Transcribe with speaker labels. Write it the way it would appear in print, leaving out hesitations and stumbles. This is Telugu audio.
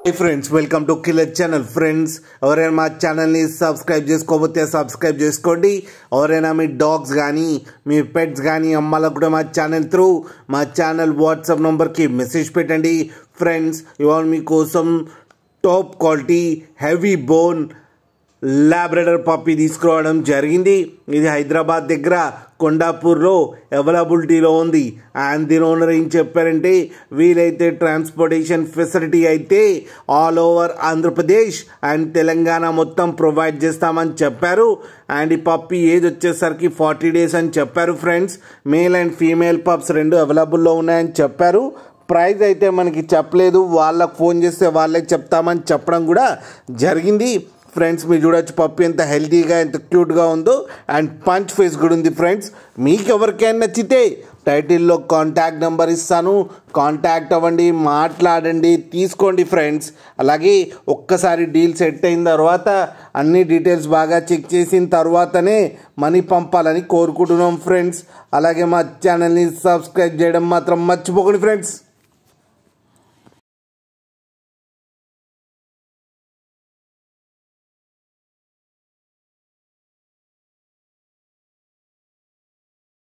Speaker 1: Hey friends, welcome to Killer Channel. Friends, ఎవరైనా మా ఛానల్ని సబ్స్క్రైబ్ చేసుకోకపోతే సబ్స్క్రైబ్ చేసుకోండి. ఎవరైనా మీ డాగ్స్ కానీ మీ పెట్స్ కానీ అమ్మాలకు కూడా మా ఛానల్ త్రూ మా ఛానల్ వాట్సాప్ నెంబర్కి మెసేజ్ పెట్టండి. ఫ్రెండ్స్, ఇవాళ మీకోసం top quality heavy bone Labrador puppy తీసుకురావడం జరిగింది. ఇది హైదరాబాద్ దగ్గర కొండాపూర్లో అవైలబిలిటీలో ఉంది. అండ్ దీని ఓనర్ ఏం చెప్పారంటే, వీలైతే ట్రాన్స్పోర్టేషన్ ఫెసిలిటీ అయితే all over Andhra Pradesh and Telangana మొత్తం ప్రొవైడ్ చేస్తామని చెప్పారు. అండ్ ఈ పప్పీ ఏజ్ వచ్చేసరికి 40 days అని చెప్పారు. Friends, male and female pups రెండు అవైలబుల్లో ఉన్నాయని చెప్పారు. ప్రైస్ అయితే మనకి చెప్పలేదు, వాళ్ళకు ఫోన్ చేస్తే వాళ్ళే చెప్తామని చెప్పడం కూడా జరిగింది. ఫ్రెండ్స్, మీరు చూడొచ్చు పప్పి ఎంత హెల్తీగా ఎంత క్యూట్గా ఉందో అండ్ పంచ్ ఫేస్ కూడా ఉంది. ఫ్రెండ్స్, మీకు ఎవరికైనా నచ్చితే టైటిల్లో కాంటాక్ట్ నెంబర్ ఇస్తాను, కాంటాక్ట్ అవ్వండి, మాట్లాడండి, తీసుకోండి. ఫ్రెండ్స్, అలాగే ఒక్కసారి డీల్ సెట్ అయిన తర్వాత అన్ని డీటెయిల్స్ బాగా చెక్ చేసిన తర్వాతనే మనీ పంపాలని కోరుకుంటున్నాం. ఫ్రెండ్స్, అలాగే మా ఛానల్ని సబ్స్క్రైబ్ చేయడం మాత్రం మర్చిపోకండి. ఫ్రెండ్స్.